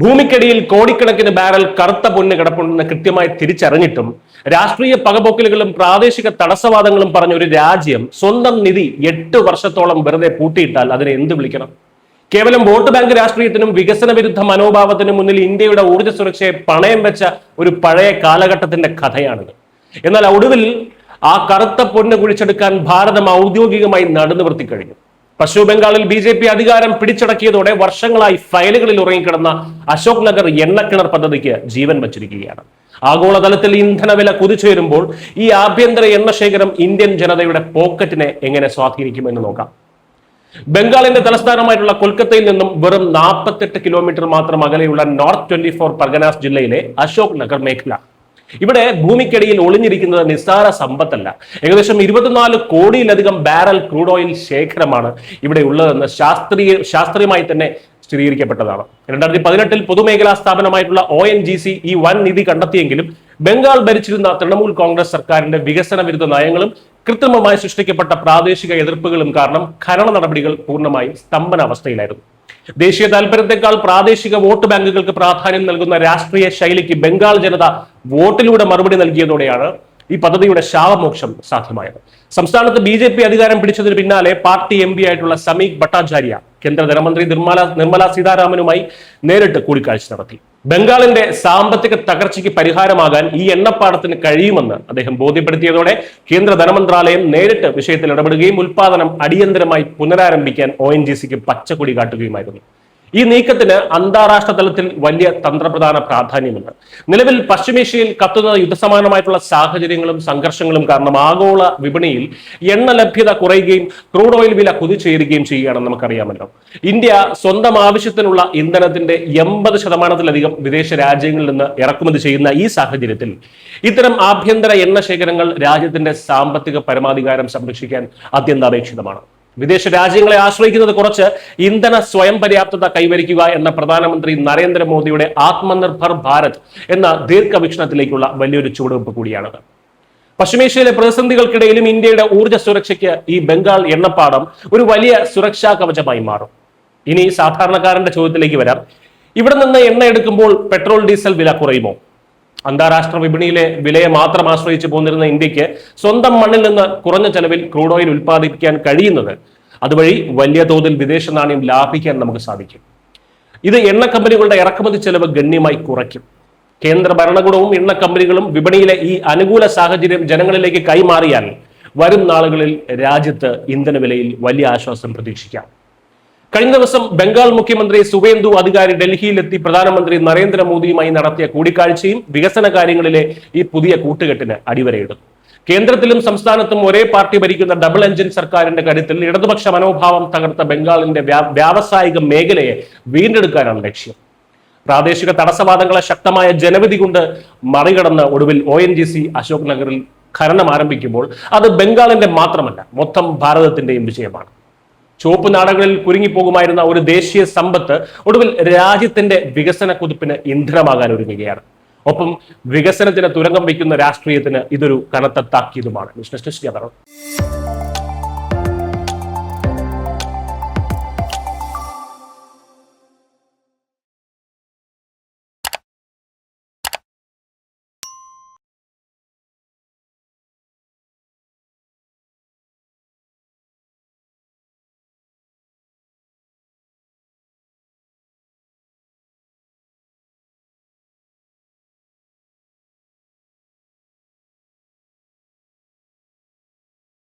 ഭൂമിക്കടിയിൽ കോടിക്കണക്കിന് ബാരൽ കറുത്ത പൊന്ന് കിടപ്പുണ്ടെന്ന് കൃത്യമായി തിരിച്ചറിഞ്ഞിട്ടും രാഷ്ട്രീയ പകപോക്കലുകളും പ്രാദേശിക തടസ്സവാദങ്ങളും പറഞ്ഞ ഒരു രാജ്യം സ്വന്തം നിധി 8 വർഷത്തോളം വെറുതെ പൂട്ടിയിട്ടാൽ അതിനെ എന്ത് വിളിക്കണം? കേവലം വോട്ട് ബാങ്ക് രാഷ്ട്രീയത്തിനും വികസന വിരുദ്ധ മനോഭാവത്തിനും മുന്നിൽ ഇന്ത്യയുടെ ഊർജ്ജ സുരക്ഷയെ പണയം വെച്ച ഒരു പഴയ കാലഘട്ടത്തിന്റെ കഥയാണിത്. എന്നാൽ ഒടുവിൽ ആ കറുത്ത പൊന്ന് കുഴിച്ചെടുക്കാൻ ഭാരതം ഔദ്യോഗികമായി നടുനിവർത്തി കഴിഞ്ഞു. പശ്ചിമ ബംഗാളിൽ BJP അധികാരം പിടിച്ചടക്കിയതോടെ വർഷങ്ങളായി ഫയലുകളിൽ ഉറങ്ങിക്കിടന്ന അശോക് നഗർ എണ്ണക്കിണർ പദ്ധതിക്ക് ജീവൻ വച്ചിരിക്കുകയാണ്. ആഗോളതലത്തിൽ ഇന്ധനവില കുതിച്ചുയരുമ്പോൾ ഈ ആഭ്യന്തര എണ്ണശേഖരം ഇന്ത്യൻ ജനതയുടെ പോക്കറ്റിനെ എങ്ങനെ സ്വാധീനിക്കുമെന്ന് നോക്കാം. ബംഗാളിന്റെ തലസ്ഥാനമായിട്ടുള്ള കൊൽക്കത്തയിൽ നിന്നും വെറും 48 കിലോമീറ്റർ മാത്രം അകലെയുള്ള നോർത്ത് 24 പർഗനാസ് ജില്ലയിലെ അശോക് നഗർ മേഖല. ഇവിടെ ഭൂമിക്കടിയിൽ ഒളിഞ്ഞിരിക്കുന്നത് നിസ്സാര സമ്പത്തല്ല, ഏകദേശം 24 കോടിയിലധികം ബാരൽ ക്രൂഡ് ഓയിൽ ശേഖരമാണ് ഇവിടെ ഉള്ളതെന്ന് ശാസ്ത്രീയമായി തന്നെ സ്ഥിരീകരിക്കപ്പെട്ടതാണ്. 2018 പൊതുമേഖലാ സ്ഥാപനമായിട്ടുള്ള ONGC ഈ വൻ നിധി കണ്ടെത്തിയെങ്കിലും ബംഗാൾ ഭരിച്ചിരുന്ന തൃണമൂൽ കോൺഗ്രസ് സർക്കാരിന്റെ വികസന വിരുദ്ധ നയങ്ങളും കൃത്രിമമായി സൃഷ്ടിക്കപ്പെട്ട പ്രാദേശിക എതിർപ്പുകളും കാരണം ഖനന നടപടികൾ പൂർണ്ണമായും സ്തംഭനാവസ്ഥയിലായിരുന്നു. ദേശീയ താൽപര്യത്തെക്കാൾ പ്രാദേശിക വോട്ട് ബാങ്കുകൾക്ക് പ്രാധാന്യം നൽകുന്ന രാഷ്ട്രീയ ശൈലിക്ക് ബംഗാൾ ജനത വോട്ടിലൂടെ മറുപടി നൽകിയതോടെയാണ് ഈ പദ്ധതിയുടെ ശാപമോക്ഷം സാധ്യമായത്. സംസ്ഥാനത്ത് BJP അധികാരം പിടിച്ചതിന് പിന്നാലെ പാർട്ടി MP ആയിട്ടുള്ള സമീക് ഭട്ടാചാര്യ കേന്ദ്ര ധനമന്ത്രി നിർമ്മല സീതാരാമനുമായി നേരിട്ട് കൂടിക്കാഴ്ച നടത്തി. ബംഗാളിന്റെ സാമ്പത്തിക തകർച്ചയ്ക്ക് പരിഹാരമാകാൻ ഈ എണ്ണപ്പാടത്തിന് കഴിയുമെന്ന് അദ്ദേഹം ബോധ്യപ്പെടുത്തിയതോടെ കേന്ദ്ര ധനമന്ത്രാലയം നേരിട്ട് വിഷയത്തിൽ ഇടപെടുകയും ഉൽപാദനം അടിയന്തരമായി പുനരാരംഭിക്കാൻ ONGCക്ക് പച്ചക്കൊടി കാട്ടുകയുമായിരുന്നു. ഈ നീക്കത്തിന് അന്താരാഷ്ട്ര തലത്തിൽ വലിയ തന്ത്രപ്രധാന പ്രാധാന്യമുണ്ട്. നിലവിൽ പശ്ചിമേഷ്യയിൽ കത്തുന്ന യുദ്ധസമാനമായിട്ടുള്ള സാഹചര്യങ്ങളും സംഘർഷങ്ങളും കാരണം ആഗോള വിപണിയിൽ എണ്ണ ലഭ്യത കുറയുകയും ക്രൂഡ് ഓയിൽ വില കുതിച്ചുയരുകയും ചെയ്യുകയാണെന്ന് നമുക്കറിയാമല്ലോ. ഇന്ത്യ സ്വന്തം ആവശ്യത്തിനുള്ള ഇന്ധനത്തിന്റെ 80% വിദേശ രാജ്യങ്ങളിൽ നിന്ന് ഇറക്കുമതി ചെയ്യുന്ന ഈ സാഹചര്യത്തിൽ ഇത്തരം ആഭ്യന്തര എണ്ണ ശേഖരങ്ങൾ രാജ്യത്തിന്റെ സാമ്പത്തിക പരമാധികാരം സംരക്ഷിക്കാൻ അത്യന്താപേക്ഷിതമാണ്. വിദേശ രാജ്യങ്ങളെ ആശ്രയിക്കുന്നത് കുറച്ച് ഇന്ധന സ്വയം പര്യാപ്തത കൈവരിക്കുക എന്ന പ്രധാനമന്ത്രി നരേന്ദ്രമോദിയുടെ ആത്മനിർഭർ ഭാരത് എന്ന ദീർഘവീക്ഷണത്തിലേക്കുള്ള വലിയൊരു ചുവടുവെപ്പ് കൂടിയാണത്. പശ്ചിമേഷ്യയിലെ പ്രതിസന്ധികൾക്കിടയിലും ഇന്ത്യയുടെ ഊർജ്ജ സുരക്ഷയ്ക്ക് ഈ ബംഗാൾ എണ്ണപ്പാടം ഒരു വലിയ സുരക്ഷാ കവചമായി മാറും. ഇനി സാധാരണക്കാരന്റെ ചോദ്യത്തിലേക്ക് വരാം. ഇവിടെ നിന്ന് എണ്ണ എടുക്കുമ്പോൾ പെട്രോൾ ഡീസൽ വില കുറയുമോ? അന്താരാഷ്ട്ര വിപണിയിലെ വിലയെ മാത്രം ആശ്രയിച്ചു പോന്നിരുന്ന ഇന്ത്യക്ക് സ്വന്തം മണ്ണിൽ നിന്ന് കുറഞ്ഞ ചെലവിൽ ക്രൂഡ് ഓയിൽ ഉൽപ്പാദിപ്പിക്കാൻ കഴിയുന്നത് അതുവഴി വലിയ തോതിൽ വിദേശ നാണ്യം ലാഭിക്കാൻ നമുക്ക് സാധിക്കും. ഇത് എണ്ണ കമ്പനികളുടെ ഇറക്കുമതി ചെലവ് ഗണ്യമായി കുറയ്ക്കും. കേന്ദ്ര ഭരണകൂടവും എണ്ണ കമ്പനികളും വിപണിയിലെ ഈ അനുകൂല സാഹചര്യം ജനങ്ങളിലേക്ക് കൈമാറിയാൽ വരും നാളുകളിൽ രാജ്യത്ത് ഇന്ധനവിലയിൽ വലിയ ആശ്വാസം പ്രതീക്ഷിക്കാം. കഴിഞ്ഞ ദിവസം ബംഗാൾ മുഖ്യമന്ത്രി സുവേന്ദു അധികാരി ഡൽഹിയിലെത്തി പ്രധാനമന്ത്രി നരേന്ദ്രമോദിയുമായി നടത്തിയ കൂടിക്കാഴ്ചയും വികസന കാര്യങ്ങളിലെ ഈ പുതിയ കൂട്ടുകെട്ടിന് അടിവരയിടുന്നു. കേന്ദ്രത്തിലും സംസ്ഥാനത്തും ഒരേ പാർട്ടി ഭരിക്കുന്ന ഡബിൾ എഞ്ചിൻ സർക്കാരിന്റെ കരുത്തിൽ ഇടതുപക്ഷ മനോഭാവം തകർത്ത ബംഗാളിന്റെ വ്യാവസായിക മേഖലയെ വീണ്ടെടുക്കാനാണ് ലക്ഷ്യം. പ്രാദേശിക തടസ്സവാദങ്ങളെ ശക്തമായ ജനവിധി കൊണ്ട് മറികടന്ന് ഒടുവിൽ ONGC അശോക് നഗറിൽ ഖനനം ആരംഭിക്കുമ്പോൾ അത് ബംഗാളിന്റെ മാത്രമല്ല മൊത്തം ഭാരതത്തിന്റെയും വിജയമാണ്. ചുവപ്പ് നാടകളിൽ കുരുങ്ങിപ്പോകുമായിരുന്ന ഒരു ദേശീയ സമ്പത്ത് ഒടുവിൽ രാജ്യത്തിന്റെ വികസന കുതിപ്പിന് ഇന്ധനമാകാൻ ഒരുങ്ങുകയാണ്. ഒപ്പം വികസനത്തിന് തുരങ്കം വയ്ക്കുന്ന രാഷ്ട്രീയത്തിന് ഇതൊരു കനത്ത താക്കീതുമാണ്.